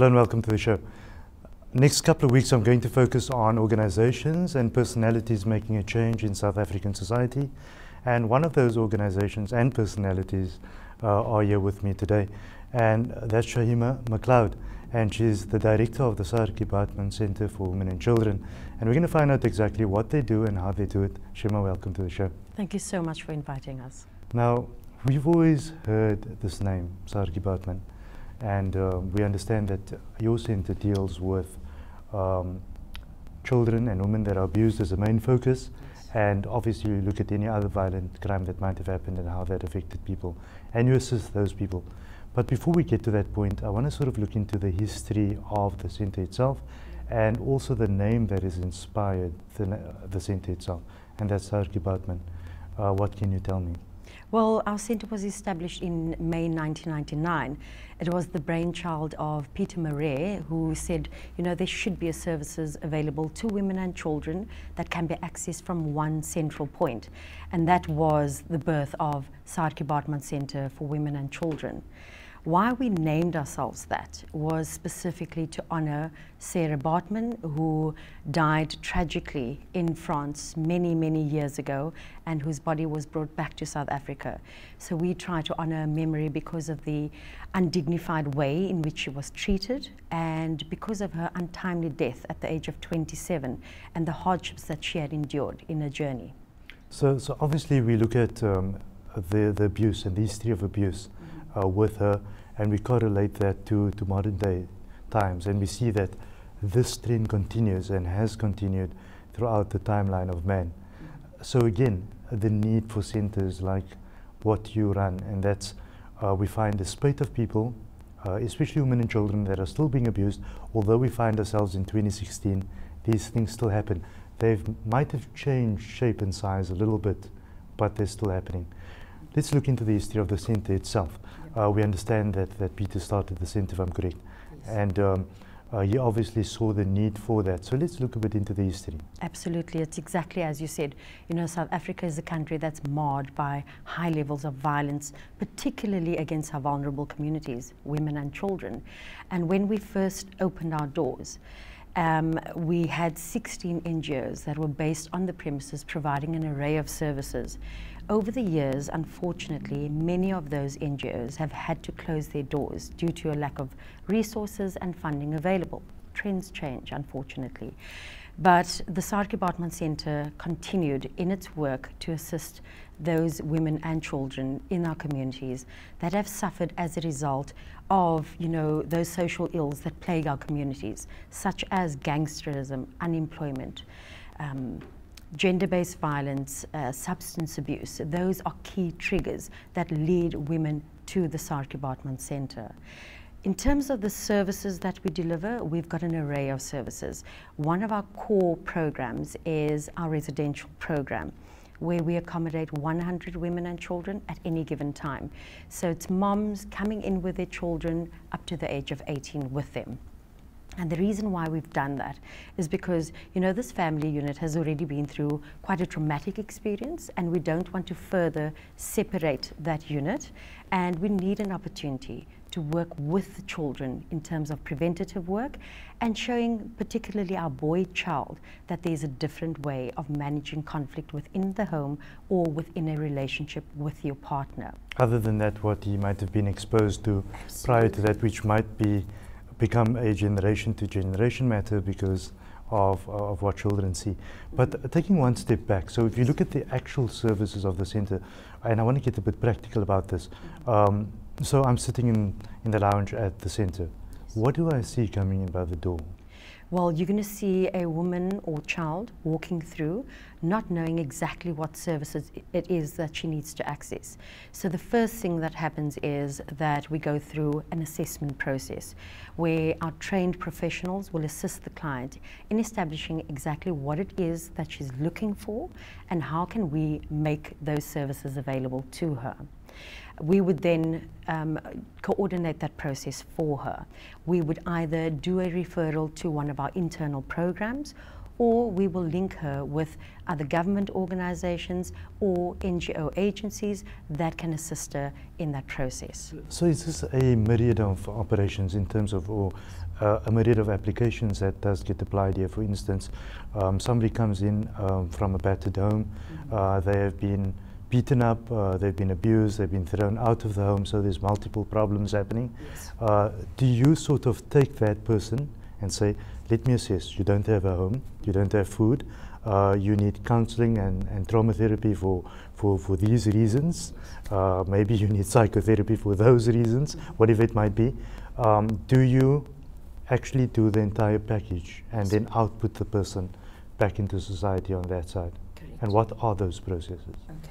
Hello and welcome to the show. Next couple of weeks I'm going to focus on organizations and personalities making a change in South African society. And one of those organizations and personalities are here with me today. And that's Shahima McLeod. And she's the director of the Saartje Baartman Centre for Women and Children. And we're going to find out exactly what they do and how they do it. Shahima, welcome to the show. Thank you so much for inviting us. Now, we've always heard this name, Saartje Baartman. And we understand that your centre deals with children and women that are abused as a main focus. And obviously you look at any other violent crime that might have happened and how that affected people. And you assist those people. But before we get to that point, I want to sort of look into the history of the centre itself and also the name that has inspired the centre itself. And that's Saartje Baartman. What can you tell me? Well, our centre was established in May 1999. It was the brainchild of Peter Murray, who said, you know, there should be services available to women and children that can be accessed from one central point. And that was the birth of Saartje Baartman Centre for Women and Children. Why we named ourselves that was specifically to honor Saartje Baartman, who died tragically in France many, many years ago and whose body was brought back to South Africa. So we try to honor her memory because of the undignified way in which she was treated and because of her untimely death at the age of 27 and the hardships that she had endured in her journey. So obviously we look at the abuse and the history of abuse with her, and we correlate that to modern day times, and we see that this trend continues and has continued throughout the timeline of man. So again, the need for centres like what you run, and that's we find a spate of people, especially women and children, that are still being abused. Although we find ourselves in 2016, these things still happen. They might have changed shape and size a little bit, but they're still happening. Let's look into the history of the centre itself. We understand that Peter started the centre, if I'm correct, yes. And he obviously saw the need for that. So let's look a bit into the history. Absolutely, it's exactly as you said. You know, South Africa is a country that's marred by high levels of violence, particularly against our vulnerable communities, women and children. And when we first opened our doors, we had 16 NGOs that were based on the premises providing an array of services. Over the years, unfortunately, many of those NGOs have had to close their doors due to a lack of resources and funding available. Trends change, unfortunately. But the Saartje Baartman Centre continued in its work to assist those women and children in our communities that have suffered as a result of, you know, those social ills that plague our communities, such as gangsterism, unemployment, gender-based violence, substance abuse. Those are key triggers that lead women to the Saartje Baartman Centre. In terms of the services that we deliver, we've got an array of services. One of our core programs is our residential program, where we accommodate 100 women and children at any given time. So it's moms coming in with their children up to the age of 18 with them. And the reason why we've done that is because, you know, this family unit has already been through quite a traumatic experience, and we don't want to further separate that unit. And we need an opportunity to work with the children in terms of preventative work and showing particularly our boy child that there's a different way of managing conflict within the home or within a relationship with your partner. Other than that, what he might have been exposed to prior to that, which might become a generation to generation matter because of what children see. But taking one step back, so if you look at the actual services of the centre, and I want to get a bit practical about this. So I'm sitting in the lounge at the centre. What do I see coming in by the door? Well, you're going to see a woman or child walking through, not knowing exactly what services it is that she needs to access. So the first thing that happens is that we go through an assessment process where our trained professionals will assist the client in establishing exactly what it is that she's looking for and how can we make those services available to her. We would then coordinate that process for her. We would either do a referral to one of our internal programs, or we will link her with other government organizations or NGO agencies that can assist her in that process. So is this a myriad of operations in terms of, or a myriad of applications that does get applied here? For instance, somebody comes in from a battered home, they have been beaten up, they've been abused, they've been thrown out of the home, so there's multiple problems happening. Yes. Do you sort of take that person and say, let me assess, you don't have a home, you don't have food, you need counseling and trauma therapy for these reasons, maybe you need psychotherapy for those reasons, whatever it might be. Do you actually do the entire package and then output the person back into society on that side? Correct. And what are those processes? Okay.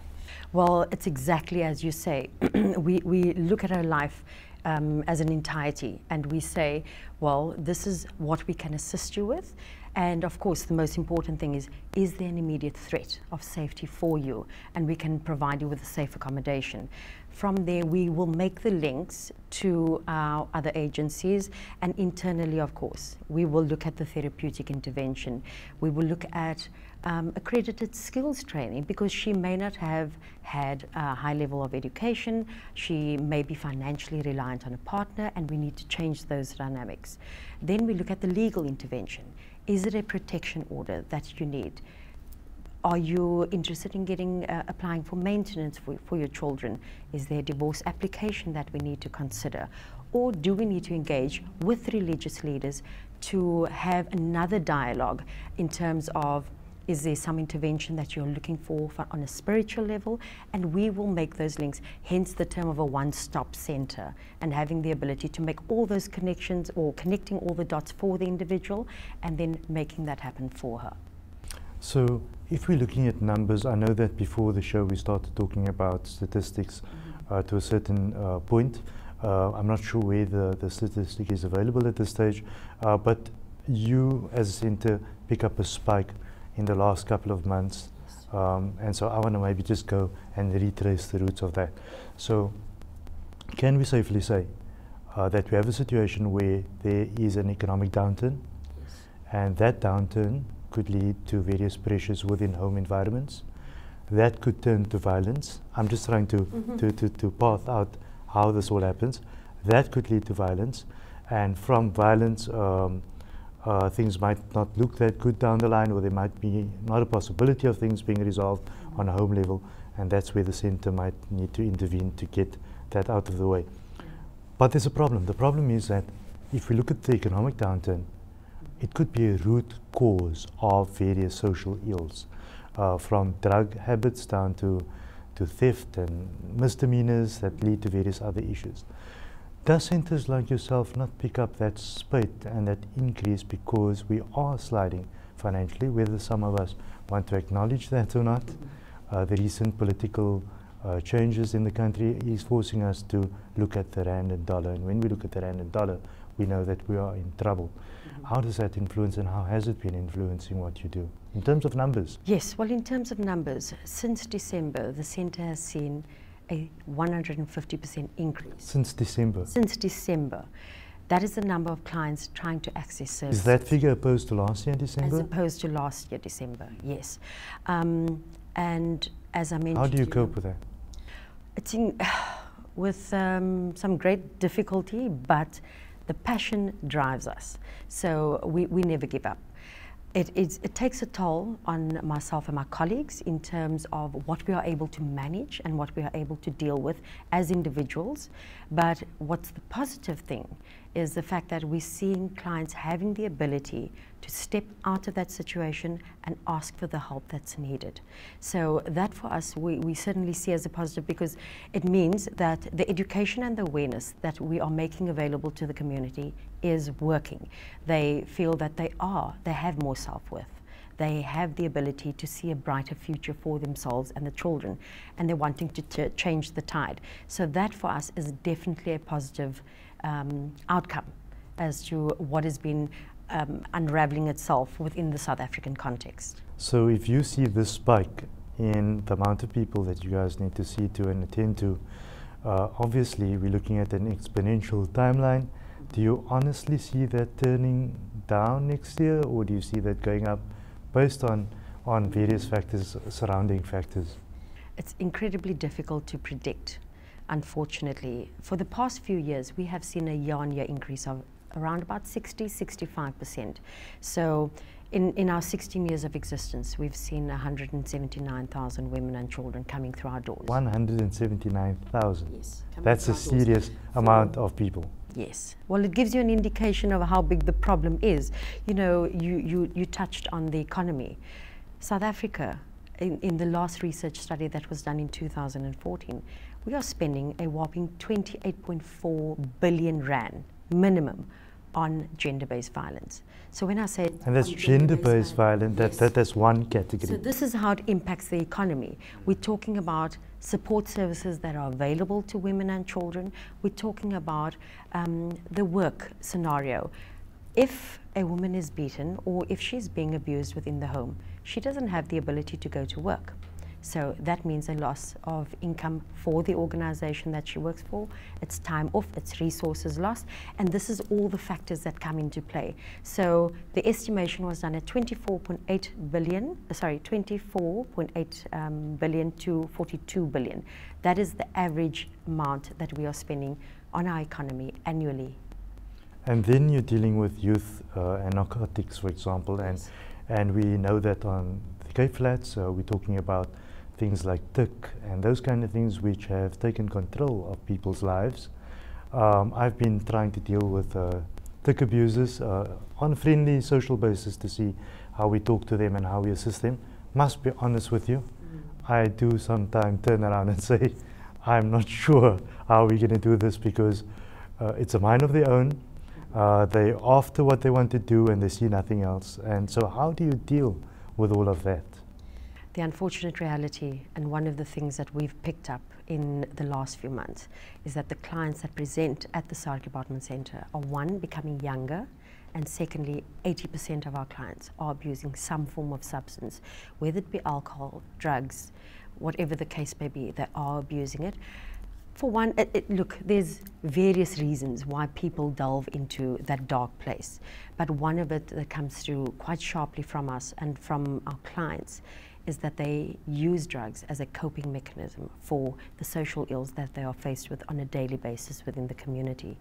Well, it's exactly as you say. we look at our life as an entirety, and we say, well, this is what we can assist you with. And of course, the most important thing is there an immediate threat of safety for you? And we can provide you with a safe accommodation. From there, we will make the links to our other agencies, and internally, of course, we will look at the therapeutic intervention. We will look at accredited skills training, because she may not have had a high level of education, she may be financially reliant on a partner, and we need to change those dynamics. Then we look at the legal intervention. Is it a protection order that you need? Are you interested in getting applying for maintenance for your children? Is there a divorce application that we need to consider? Or do we need to engage with religious leaders to have another dialogue in terms of, is there some intervention that you're looking for on a spiritual level? And we will make those links, hence the term of a one-stop center, and having the ability to make all those connections, or connecting all the dots for the individual, and then making that happen for her. So if we're looking at numbers, I know that before the show we started talking about statistics to a certain point. I'm not sure where the statistic is available at this stage, but you as a center pick up a spike in the last couple of months, and so I want to maybe just go and retrace the roots of that. So can we safely say that we have a situation where there is an economic downturn, and that downturn could lead to various pressures within home environments that could turn to violence? I'm just trying to path out how this all happens. That could lead to violence, and from violence things might not look that good down the line, or there might be not a possibility of things being resolved on a home level, and that's where the center might need to intervene to get that out of the way. But there's a problem. The problem is that if we look at the economic downturn, it could be a root cause of various social ills, from drug habits down to theft and misdemeanors that lead to various other issues. Does centers like yourself not pick up that spate and that increase because we are sliding financially, whether some of us want to acknowledge that or not? The recent political changes in the country is forcing us to look at the rand and dollar, and when we look at the rand and dollar, we know that we are in trouble. How does that influence, and how has it been influencing what you do in terms of numbers? Yes, well, in terms of numbers, since December, the centre has seen a 150% increase. Since December? Since December. That is the number of clients trying to access services. Is that figure opposed to last year in December? As opposed to last year, December, yes. And as I mentioned... How do you cope with that? It's with some great difficulty, but the passion drives us. So we never give up. It takes a toll on myself and my colleagues in terms of what we are able to manage and what we are able to deal with as individuals. But what's the positive thing is the fact that we're seeing clients having the ability to step out of that situation and ask for the help that's needed. So that for us, we certainly see as a positive, because it means that the education and the awareness that we are making available to the community is working. They feel that they have more self-worth. They have the ability to see a brighter future for themselves and the children, and they're wanting to change the tide. So that for us is definitely a positive outcome as to what has been unraveling itself within the South African context. So if you see this spike in the amount of people that you guys need to see to and attend to, obviously we're looking at an exponential timeline. Do you honestly see that turning down next year, or do you see that going up based on various factors, surrounding factors? It's incredibly difficult to predict, unfortunately. For the past few years, we have seen a year-on-year increase of around about 60–65%. So in our 16 years of existence, we've seen 179,000 women and children coming through our doors. 179,000? Yes. That's a serious amount of people. Yes. Well, it gives you an indication of how big the problem is. You know, you touched on the economy. South Africa, in the last research study that was done in 2014, we are spending a whopping 28.4 billion rand minimum on gender-based violence. So when I say... And that's gender-based violence, yes. that's one category. So this is how it impacts the economy. We're talking about support services that are available to women and children. We're talking about the work scenario. If a woman is beaten or if she's being abused within the home, she doesn't have the ability to go to work. So that means a loss of income for the organization that she works for. It's time off, it's resources lost, and this is all the factors that come into play. So the estimation was done at 24.8 billion to 42 billion. That is the average amount that we are spending on our economy annually. And then you're dealing with youth and narcotics, for example, Yes. and we know that on the Cape Flats, we're talking about things like TIC and those kind of things which have taken control of people's lives. I've been trying to deal with TIC abusers on a friendly social basis to see how we talk to them and how we assist them. Must be honest with you, I do sometimes turn around and say, I'm not sure how we're going to do this because it's a mind of their own. They're after what they want to do and they see nothing else. And so how do you deal with all of that? The unfortunate reality, and one of the things that we've picked up in the last few months, is that the clients that present at the Saartje Baartman Centre are, one, becoming younger, and secondly, 80% of our clients are abusing some form of substance, whether it be alcohol, drugs, whatever the case may be, they are abusing it. For one, look, there's various reasons why people delve into that dark place, but one of it that comes through quite sharply from us and from our clients is that they use drugs as a coping mechanism for the social ills that they are faced with on a daily basis within the community.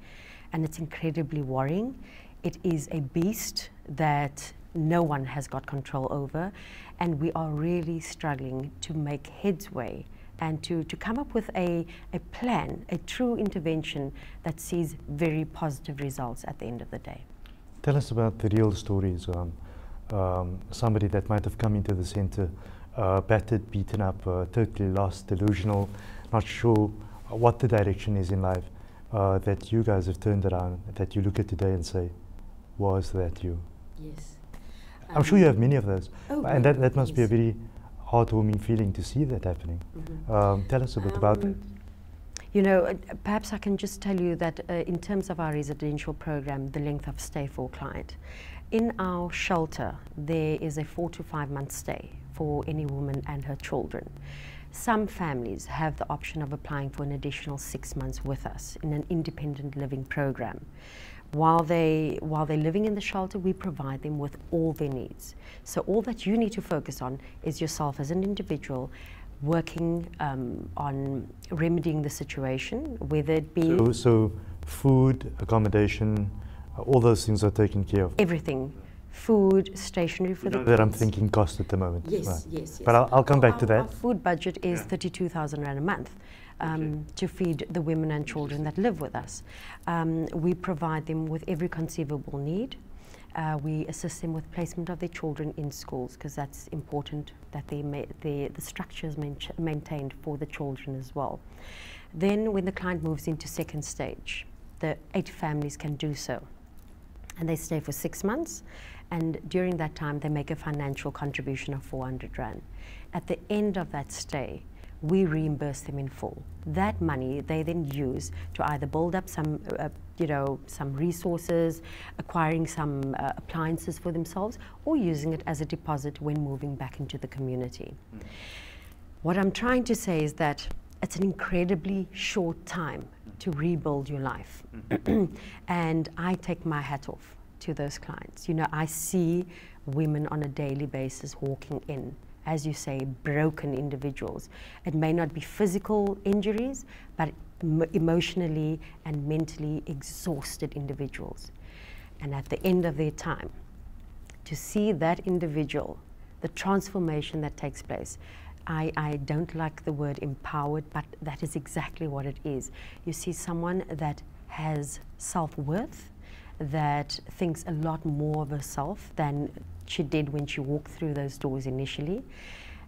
And it's incredibly worrying. It is a beast that no one has got control over, and we are really struggling to make headway and to come up with a plan, a true intervention that sees very positive results at the end of the day. Tell us about the real stories. Somebody that might have come into the centre battered, beaten up, totally lost, delusional, not sure what the direction is in life, that you guys have turned around, that you look at today and say, was that you? Yes. I'm sure you have many of those, and that must yes. be a very heartwarming feeling to see that happening. Tell us a bit about it. You know, perhaps I can just tell you that in terms of our residential program, the length of stay for a client, in our shelter, there is a 4 to 5 month stay for any woman and her children. Some families have the option of applying for an additional 6 months with us in an independent living program. While they're living in the shelter, we provide them with all their needs. So all that you need to focus on is yourself as an individual, working on remedying the situation, whether it be... So food, accommodation, all those things are taken care of? Everything. Food, stationery for the kids. That I'm thinking cost at the moment. Yes, right. yes. But I'll come back to that. Our food budget is 32,000 rand a month to feed the women and children that live with us. We provide them with every conceivable need. We assist them with placement of their children in schools, because that's important that the structure is maintained for the children as well. Then when the client moves into second stage, the 8 families can do so. And they stay for 6 months, and during that time they make a financial contribution of 400 rand. At the end of that stay, we reimburse them in full. That money they then use to either build up some, some resources, acquiring some appliances for themselves, or using it as a deposit when moving back into the community. What I'm trying to say is that it's an incredibly short time to rebuild your life. And I take my hat off to those clients. You know, I see women on a daily basis walking in, as you say, broken individuals. It may not be physical injuries, but emotionally and mentally exhausted individuals. And at the end of their time, to see that individual, the transformation that takes place, I don't like the word empowered, but that is exactly what it is. You see someone that has self-worth, that thinks a lot more of herself than she did when she walked through those doors initially,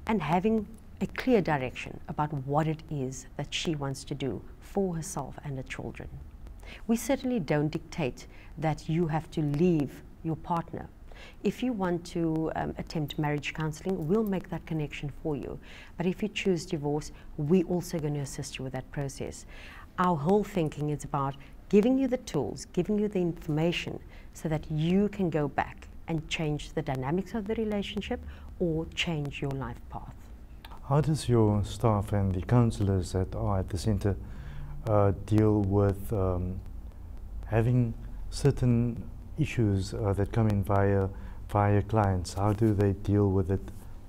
and having a clear direction about what it is that she wants to do for herself and her children. We certainly don't dictate that you have to leave your partner. If you want to attempt marriage counseling, we'll make that connection for you. But if you choose divorce, we're also going to assist you with that process. Our whole thinking is about giving you the tools, giving you the information so that you can go back and change the dynamics of the relationship or change your life path. How does your staff and the counsellors that are at the centre deal with having certain issues that come in via clients? How do they deal with it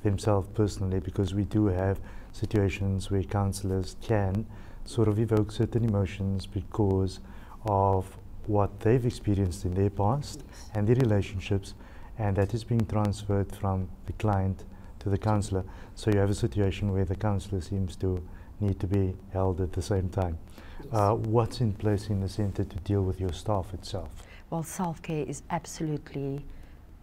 themselves personally? Because we do have situations where counsellors can sort of evoke certain emotions because of what they've experienced in their past and their relationships, and that is being transferred from the client to the counsellor. So you have a situation where the counsellor seems to need to be held at the same time. What's in place in the centre to deal with your staff itself? Well, self-care is absolutely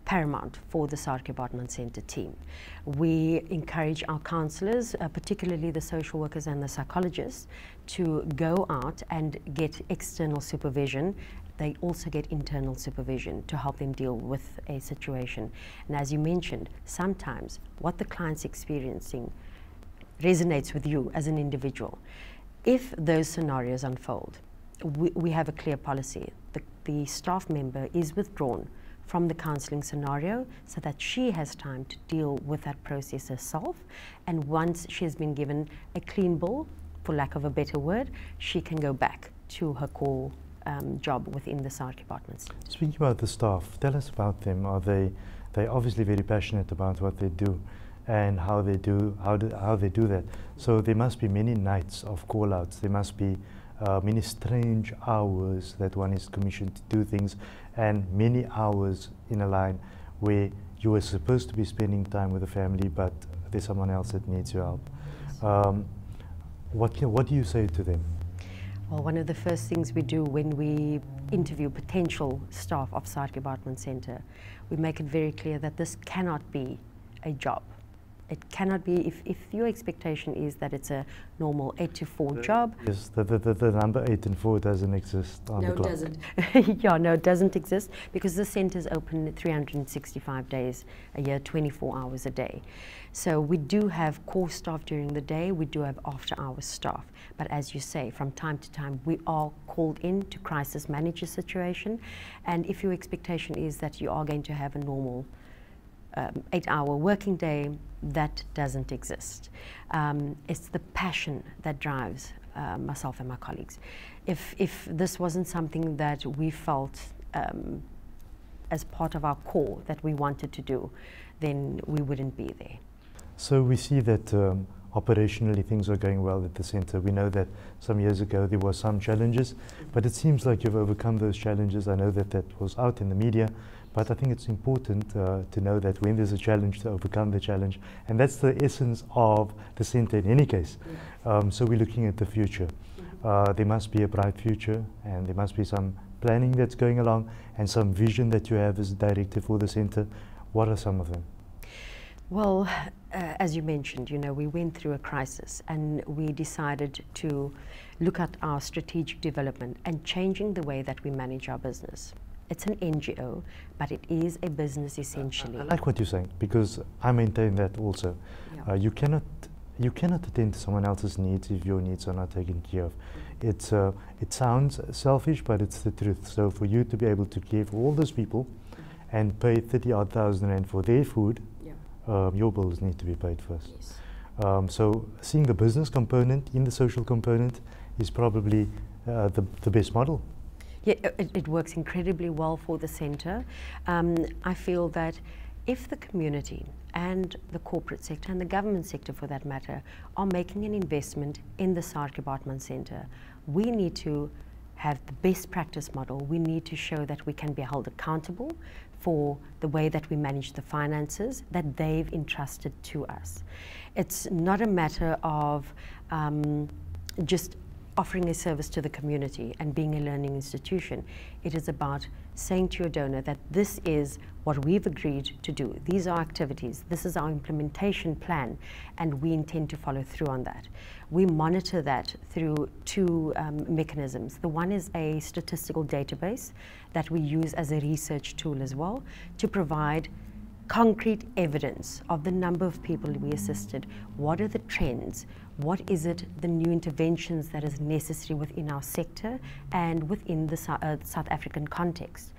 paramount for the Saartje Baartman Centre team. We encourage our counsellors, particularly the social workers and the psychologists, to go out and get external supervision. They also get internal supervision to help them deal with a situation. And as you mentioned, sometimes what the client's experiencing resonates with you as an individual. If those scenarios unfold, we have a clear policy. The staff member is withdrawn from the counselling scenario so that she has time to deal with that process herself, and once she has been given a clean bill, for lack of a better word, she can go back to her core job within the Saartje Baartman Centre. Speaking about the staff, tell us about them. Are they're obviously very passionate about what they do and how they do that. So there must be many nights of call-outs. There must be many strange hours that one is commissioned to do things, and many hours in a line where you were supposed to be spending time with the family, but there's someone else that needs your help. What do you say to them? Well, one of the first things we do when we interview potential staff of Saartje Baartman Centre, we make it very clear that this cannot be a job. It cannot be, if your expectation is that it's a normal 8 to 4 job. Yes, the number 8 and 4 doesn't exist on the clock. No, it doesn't. Yeah, no, it doesn't exist because the centre is open 365 days a year, 24 hours a day. So we do have core staff during the day, we do have after-hours staff. But as you say, from time to time, we are called in to crisis manage a situation. And if your expectation is that you are going to have a normal 8-hour working day, that doesn't exist. It's the passion that drives myself and my colleagues. If this wasn't something that we felt as part of our core that we wanted to do, then we wouldn't be there. So we see that operationally things are going well at the centre. We know that some years ago there were some challenges, but it seems like you've overcome those challenges. I know that that was out in the media, but I think it's important to know that when there's a challenge, to overcome the challenge. And that's the essence of the centre in any case. So we're looking at the future. There must be a bright future, and there must be some planning that's going along and some vision that you have as a director for the centre. What are some of them? Well, as you mentioned, you know, we went through a crisis and we decided to look at our strategic development and changing the way that we manage our business. It's an NGO, but it is a business essentially. I like what you're saying, because I maintain that also. Yeah. You cannot attend to someone else's needs if your needs are not taken care of. It sounds selfish, but it's the truth. So for you to be able to care for all those people and pay 30-odd thousand rand for their food, your bills need to be paid first. Yes. So seeing the business component in the social component is probably the best model. Yeah, it works incredibly well for the centre. I feel that If the community and the corporate sector and the government sector for that matter are making an investment in the Saartje Baartman Centre, we need to have the best practice model. We need to show that we can be held accountable for the way that we manage the finances that they've entrusted to us. It's not a matter of just offering a service to the community and being a learning institution. It is about saying to your donor that this is what we've agreed to do. These are activities, this is our implementation plan, and we intend to follow through on that. We monitor that through two mechanisms. The one is a statistical database that we use as a research tool as well to provide concrete evidence of the number of people we assisted. What are the trends? What is it, the new interventions that is necessary within our sector and within the South African context?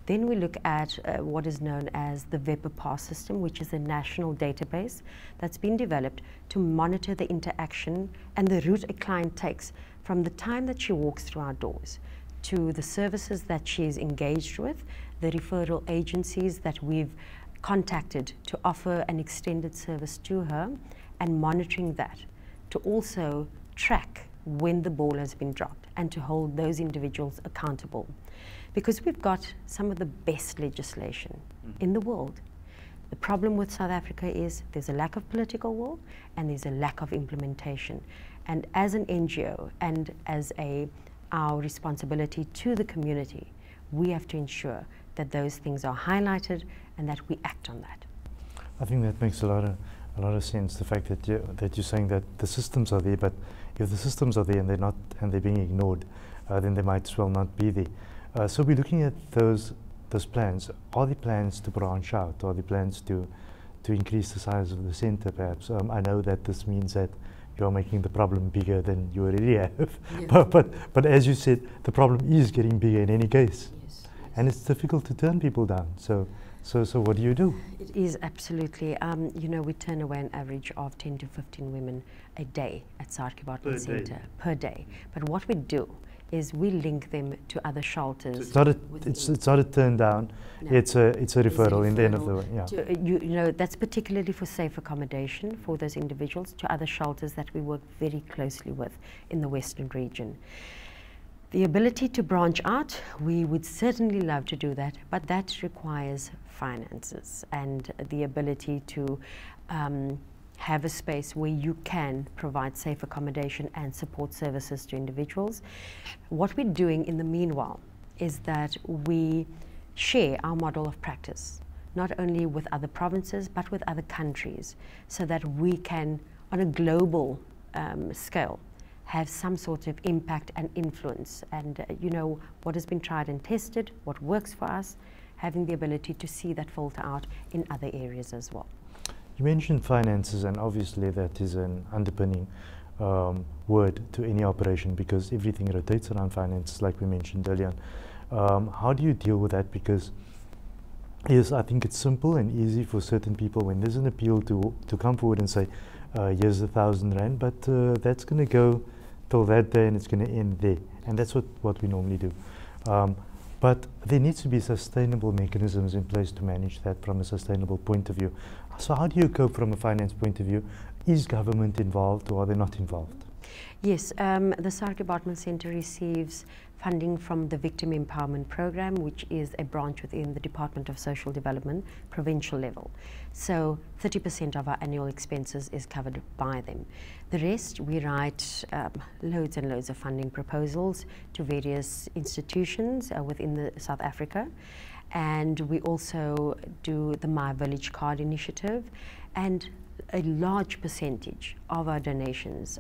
Then we look at what is known as the WebPass system, which is a national database that's been developed to monitor the interaction and the route a client takes from the time that she walks through our doors to the services that she is engaged with, the referral agencies that we've contacted to offer an extended service to her, and monitoring that to also track when the ball has been dropped and to hold those individuals accountable. Because we've got some of the best legislation in the world. The problem with South Africa is there's a lack of political will and there's a lack of implementation. And as an NGO and as our responsibility to the community, we have to ensure that those things are highlighted and that we act on that. I think that makes a lot of sense. The fact that you're saying that the systems are there, but if the systems are there and they're being ignored, then they might as well not be there. So we're looking at those plans. Are there plans to branch out? Are there plans to increase the size of the centre? Perhaps I know that this means that you're making the problem bigger than you already have. Yeah. But as you said, the problem is getting bigger in any case. Yes. And it's difficult to turn people down. So what do you do? It is absolutely. You know, we turn away an average of 10 to 15 women a day at Saartje Baartman Centre per day. But what we do is we link them to other shelters. So it's not a turn down. No. It's a referral in the end of the way. Yeah. You know, that's particularly for safe accommodation for those individuals to other shelters that we work very closely with in the Western region. The ability to branch out, we would certainly love to do that, but that requires finances and the ability to have a space where you can provide safe accommodation and support services to individuals. What we're doing in the meanwhile is that we share our model of practice, not only with other provinces, but with other countries, so that we can, on a global scale, have some sort of impact and influence. And you know, what has been tried and tested, what works for us, having the ability to see that filter out in other areas as well. You mentioned finances, and obviously that is an underpinning word to any operation because everything rotates around finances, like we mentioned earlier. How do you deal with that? Because yes, I think it's simple and easy for certain people when there's an appeal to come forward and say, here's 1,000 rand, but that's going to go till that day and it's going to end there. And that's what we normally do. But there needs to be sustainable mechanisms in place to manage that from a sustainable point of view. So how do you cope from a finance point of view? Is government involved or are they not involved? Yes, the Saartje Baartman Centre receives funding from the Victim Empowerment Program, which is a branch within the Department of Social Development, provincial level. So 30% of our annual expenses is covered by them. The rest, we write loads and loads of funding proposals to various institutions within South Africa. And we also do the My Village Card initiative, and a large percentage of our donations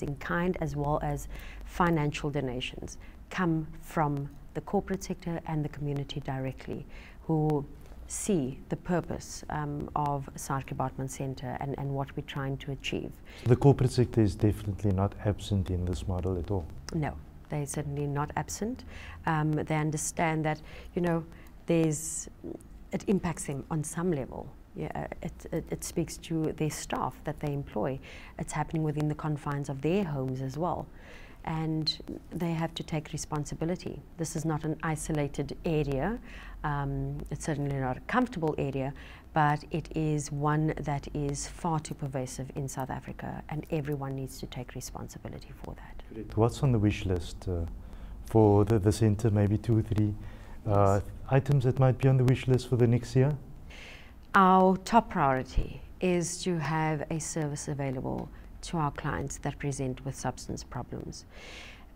in kind as well as financial donations, come from the corporate sector and the community directly, who see the purpose of Saartje Baartman Centre and what we're trying to achieve. The corporate sector is definitely not absent in this model at all? No, they're certainly not absent. They understand that, you know, it impacts them on some level. Yeah, it speaks to their staff that they employ. It's happening within the confines of their homes as well. and they have to take responsibility. This is not an isolated area. It's certainly not a comfortable area, but it is one that is far too pervasive in South Africa, and everyone needs to take responsibility for that. What's on the wish list for the centre? Maybe 2 or 3 items that might be on the wish list for the next year? Our top priority is to have a service available to our clients that present with substance problems.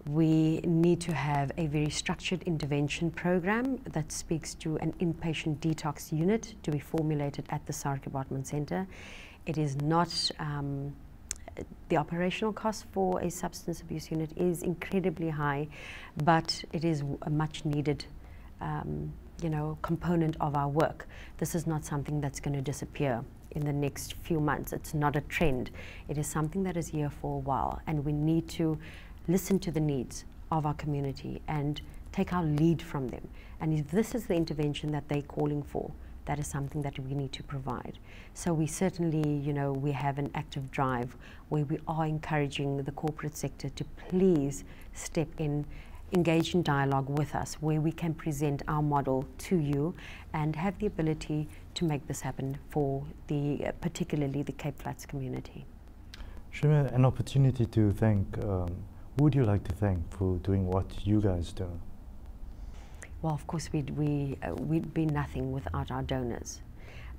We need to have a very structured intervention program that speaks to an inpatient detox unit to be formulated at the Saartje Baartman Centre. It is not, the operational cost for a substance abuse unit is incredibly high, but it is a much needed component of our work. This is not something that's going to disappear in the next few months. It's not a trend. It is something that is here for a while, and we need to listen to the needs of our community and take our lead from them. And if this is the intervention that they're calling for, that is something that we need to provide. So we certainly, we have an active drive where we are encouraging the corporate sector to please step in, engage in dialogue with us, where we can present our model to you and have the ability to make this happen for particularly the Cape Flats community. Shima, an opportunity to thank, who would you like to thank for doing what you guys do? Well, of course, we'd be nothing without our donors,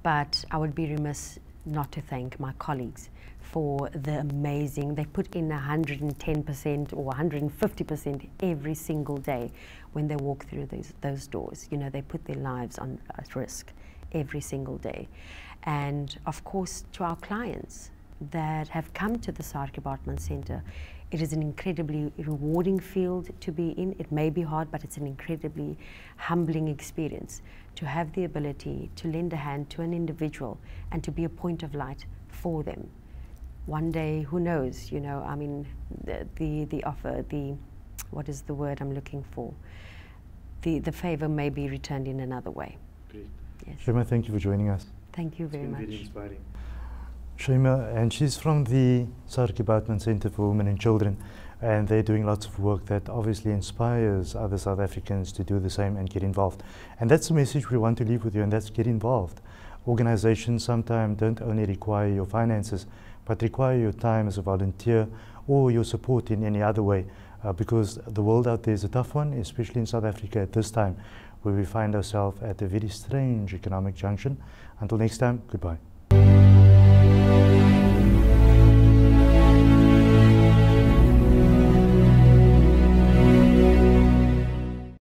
but I would be remiss not to thank my colleagues for the amazing, they put in 110% or 150% every single day when they walk through those doors. They put their lives at risk every single day. And of course, to our clients that have come to the Saartje Baartman Centre, it is an incredibly rewarding field to be in. It may be hard, but it's an incredibly humbling experience to have the ability to lend a hand to an individual and to be a point of light for them. One day, who knows, the offer, what is the word I'm looking for? The favor may be returned in another way. Great. Yes. Shima, thank you for joining us. Thank you very much. It's been very inspiring. Shima, and she's from the Saartje Baartman Centre for Women and Children, and they're doing lots of work that obviously inspires other South Africans to do the same and get involved. And that's the message we want to leave with you, and that's get involved. Organizations sometimes don't only require your finances, but require your time as a volunteer or your support in any other way, because the world out there is a tough one, especially in South Africa at this time, where we find ourselves at a very strange economic junction. Until next time, goodbye.